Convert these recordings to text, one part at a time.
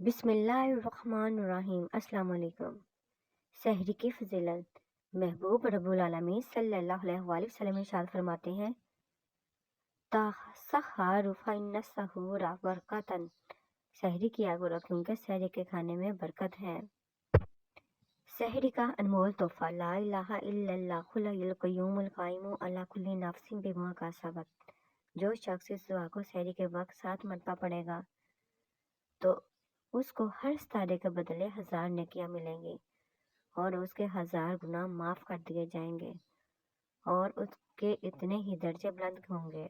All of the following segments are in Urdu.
بسم اللہ الرحمن الرحیم۔ السلام علیکم۔ سحری کی فضیلت۔ محبوب رب العالمین صلی اللہ علیہ وآلہ وسلم ارشاد فرماتے ہیں، تسحروا فإن السحور برکۃ۔ سحری کیا کرو کیونکہ سحری کے کھانے میں برکت ہے۔ سحری کا انمول تحفہ، لا الہ الا اللہ الحی القیوم القائم علی کل نفس بما کسبت۔ جو شخص اس دعا کو سحری کے وقت 7 مرتبہ پڑھے گا تو اس کو ہر ستارے کے بدلے 1000 نیکیاں ملیں گی اور اس کے 1000 گناہ معاف کر دیے جائیں گے اور اس کے اتنے ہی درجے بلند ہوں گے۔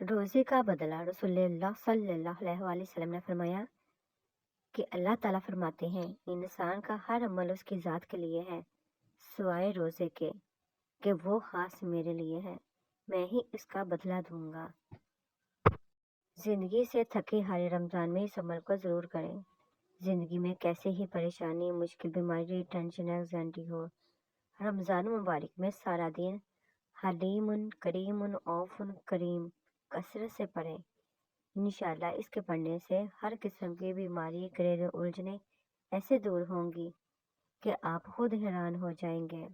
روزے کا بدلہ۔ رسول اللہ صلی اللہ علیہ وآلہ وسلم نے فرمایا کہ اللہ تعالیٰ فرماتے ہیں، انسان کا ہر عمل اس کی ذات کے لیے ہے سوائے روزے کے کہ وہ خاص میرے لیے ہے، میں ہی اس کا بدلہ دوں گا۔ زندگی سے تھکے ہارے رمضان میں اس عمل کو ضرور کریں۔ زندگی میں کیسے ہی پریشانی، مشکل، بیماری، ٹینشن، اینگزائٹی ہو، رمضان مبارک میں سارا دن حلیم کریم عوف کریم کثرت سے پڑھیں۔ انشاءاللہ اس کے پڑھنے سے ہر قسم کی بیماری، گھریلو الجھنیں ایسے دور ہوں گی کہ آپ خود حیران ہو جائیں گے۔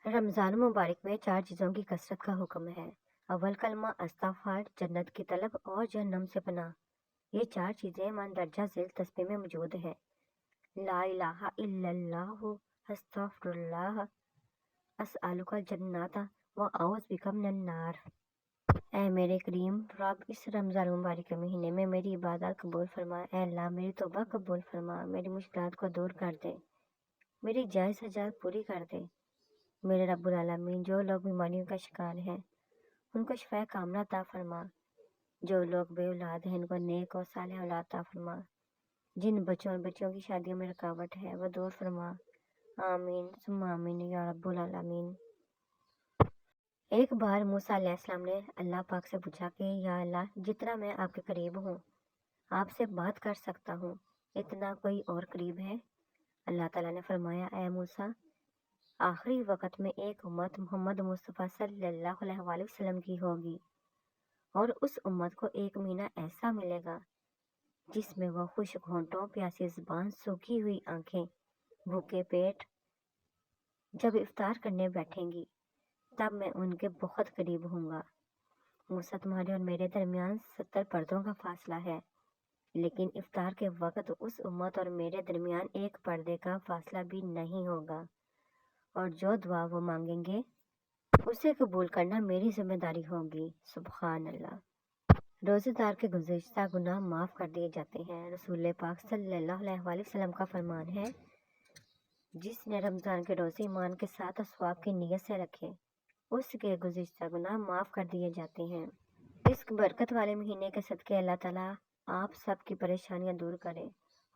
رمضان مبارک میں 4 چیزوں کی کثرت کا حکم ہے۔ اول کلمہ استغفار، جنت کی طلب اور جہنم سے پناہ۔ یہ 4 چیزیں مندرجہ ذیل تسبیح میں موجود ہیں۔ لا الہ الا اللہ، استغفر اللہ، اسألک الجنۃ واعوذ بک من النار۔ اے میرے کریم رب، اس رمضان مبارک کے مہینے میں میری عبادات قبول فرما۔ اے اللہ میری توبہ قبول فرما، میری مشکلات کو دور کر دے، میری جائز حاجات پوری کر دے۔ میرے رب العالمین، جو لوگ بیماریوں کا شکار ہیں ان کو شفا کاملہ عطا فرما، جو لوگ بے اولاد ہیں ان کو نیک اور صالح اولاد عطا فرما، جن بچوں اور بچیوں کی شادیوں میں رکاوٹ ہے وہ دور فرما، آمین ثم آمین یا رب العالمین۔ ایک بار موسیٰ علیہ السلام نے اللہ پاک سے پوچھا کہ یا اللہ، جتنا میں آپ کے قریب ہوں، آپ سے بات کر سکتا ہوں، اتنا کوئی اور قریب ہے؟ اللہ تعالیٰ نے فرمایا، اے موسیٰ، آخری وقت میں ایک امت محمد مصطفیٰ صلی اللہ علیہ وآلہ وسلم کی ہوگی، اور اس امت کو ایک مہینہ ایسا ملے گا جس میں وہ خشک ہونٹوں، پیاسی زبان، سوکھی ہوئی آنکھیں، بھوکے پیٹ جب افطار کرنے بیٹھیں گی تب میں ان کے بہت قریب ہوں گا۔ موسیٰ، تمہارے اور میرے درمیان 70 پردوں کا فاصلہ ہے، لیکن افطار کے وقت اس امت اور میرے درمیان ایک پردے کا فاصلہ بھی نہیں ہوگا، اور جو دعا وہ مانگیں گے اسے قبول کرنا میری ذمہ داری ہوگی۔ سبحان اللہ۔ روزے دار کے گزشتہ گناہ معاف کر دیے جاتے ہیں۔ رسول پاک صلی اللہ علیہ وآلہ وسلم کا فرمان ہے، جس نے رمضان کے روزے ایمان کے ساتھ ثواب کی نیت سے رکھے اس کے گزشتہ گناہ معاف کر دیے جاتے ہیں۔ اس برکت والے مہینے کے صدقے اللہ تعالیٰ آپ سب کی پریشانیاں دور کرے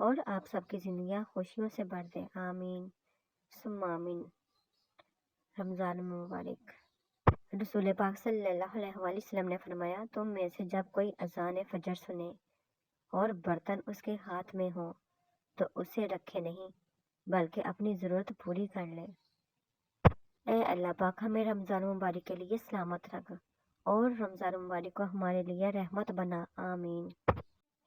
اور آپ سب کی زندگیاں خوشیوں سے بھر دے، آمین ثم آمین۔ رمضان مبارک۔ رسول پاک صلی اللہ علیہ وآلہ وسلم نے فرمایا، تم میں سے جب کوئی اذان فجر سنے اور برتن اس کے ہاتھ میں ہو تو اسے رکھے نہیں بلکہ اپنی ضرورت پوری کر لے۔ اے اللہ پاک، ہمیں رمضان مبارک کے لیے سلامت رکھ اور رمضان مبارک کو ہمارے لیے رحمت بنا، آمین۔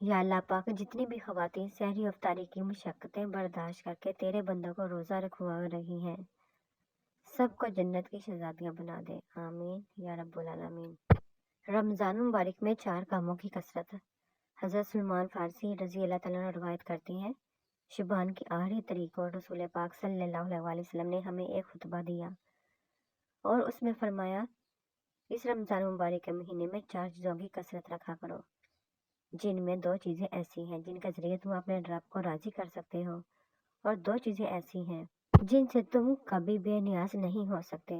یا اللہ پاک، جتنی بھی خواتین سحری افطاری کی مشقتیں برداشت کر کے تیرے بندوں کو روزہ رکھوا رہی ہیں، سب کو جنت کی شہزادیاں بنا دے، آمین یا رب العالمین۔ رمضان مبارک میں 4 کاموں کی کثرت۔ حضرت سلمان فارسی رضی اللہ تعالیٰ عنہ روایت کرتے ہیں، شبان کی آخری تاریخ کو رسول پاک صلی اللہ علیہ وآلہ وسلم نے ہمیں ایک خطبہ دیا اور اس میں فرمایا، اس رمضان مبارک کے مہینے میں 4 چیزوں کی کثرت رکھا کرو، جن میں 2 چیزیں ایسی ہیں جن کے ذریعے تم اپنے رب کو راضی کر سکتے ہو، اور 2 چیزیں ایسی ہیں جن سے تم کبھی بے نیاز نہیں ہو سکتے۔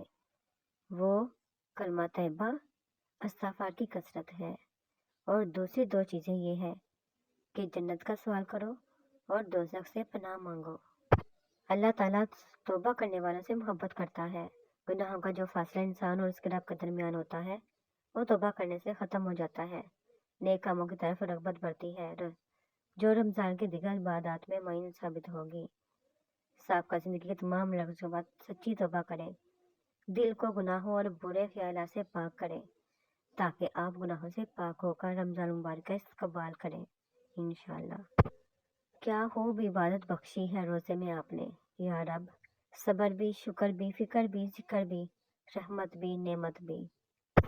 وہ کلمہ طیبہ، استغفار کی کثرت ہے، اور دوسری 2 چیزیں یہ ہیں کہ جنت کا سوال کرو اور دوزخ سے پناہ مانگو۔ اللہ تعالیٰ توبہ کرنے والوں سے محبت کرتا ہے۔ گناہوں کا جو فاصلہ انسان اور اس کے رب کے درمیان ہوتا ہے وہ توبہ کرنے سے ختم ہو جاتا ہے، نیک کاموں کی طرف رغبت بڑھتی ہے جو رمضان کی دیگر عبادات میں معین ثابت ہوگی۔ سابقہ زندگی کے تمام لفظوں کے بعد سچی توبہ کریں، دل کو گناہوں اور برے خیالات سے پاک کریں تاکہ آپ گناہوں سے پاک ہو کر رمضان مبارک کا استقبال کریں۔ انشاءاللہ۔ کیا خوب عبادت بخشی ہے روزے میں آپ نے یا رب، صبر بھی، شکر بھی، فکر بھی، ذکر بھی، رحمت بھی، نعمت بھی۔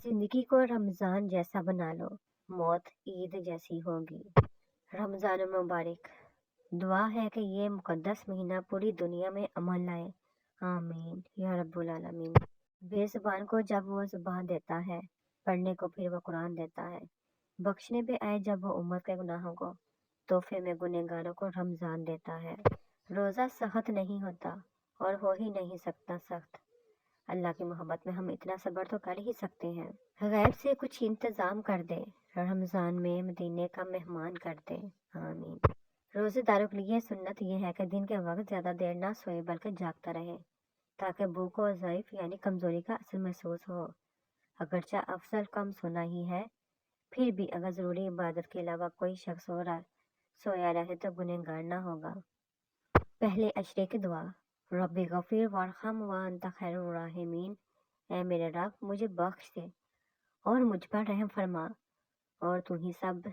زندگی کو رمضان جیسا بنا لو، موت عید جیسی ہوگی۔ رمضان المبارک۔ دعا ہے کہ یہ مقدس مہینہ پوری دنیا میں امن لائے، آمین یا رب العالمین۔ بے زبان کو جب وہ زبان دیتا ہے، پڑھنے کو پھر وہ قرآن دیتا ہے، بخشنے پہ آئے جب وہ امت کے گناہوں کو، تحفے میں گنہگاروں کو رمضان دیتا ہے۔ روزہ سخت نہیں ہوتا اور ہو ہی نہیں سکتا سخت۔ اللہ کی محبت میں ہم اتنا صبر تو کر ہی سکتے ہیں۔ غیب سے کچھ انتظام کر دے، رمضان میں مدینے کا مہمان کر دے، آمین۔ روزے داروں کے لیے سنت یہ ہے کہ دن کے وقت زیادہ دیر نہ سوئے بلکہ جاگتا رہے، تاکہ بھوک و ضعف یعنی کمزوری کا اثر محسوس ہو۔ اگرچہ افضل کم سونا ہی ہے، پھر بھی اگر ضروری عبادت کے علاوہ کوئی شخص سویا رہے تو گنہگار نہ ہوگا۔ پہلے اشرے کی دعا، رب غفیر وارحم وانت خیر الراحمین، اے میرے رب مجھے بخش دے اور مجھ پر رحم فرما، اور تو ہی سب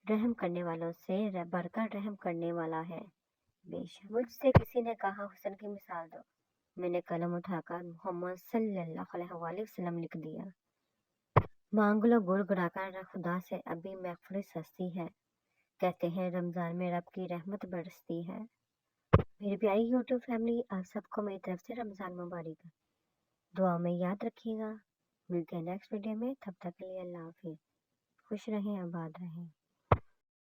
رحم کرنے والوں سے بڑھ کر رحم کرنے والا ہے۔ بے شک مجھ سے کسی نے کہا حسن کی مثال دو، میں نے قلم اٹھا کر محمد صلی اللہ علیہ وآلہ وسلم لکھ دیا۔ مانگ لو گڑ گڑا کر خدا سے ابھی مغفرت سستی ہے، کہتے ہیں رمضان میں رب کی رحمت برستی ہے۔ میری پیاری یوٹیوب فیملی، آپ سب کو میری طرف سے رمضان مبارک۔ دعا میں یاد رکھیے گا۔ ملتے ہیں نیکسٹ ویڈیو میں، تب تک کے لیے اللہ حافظ۔ خوش رہیں، آباد رہیں۔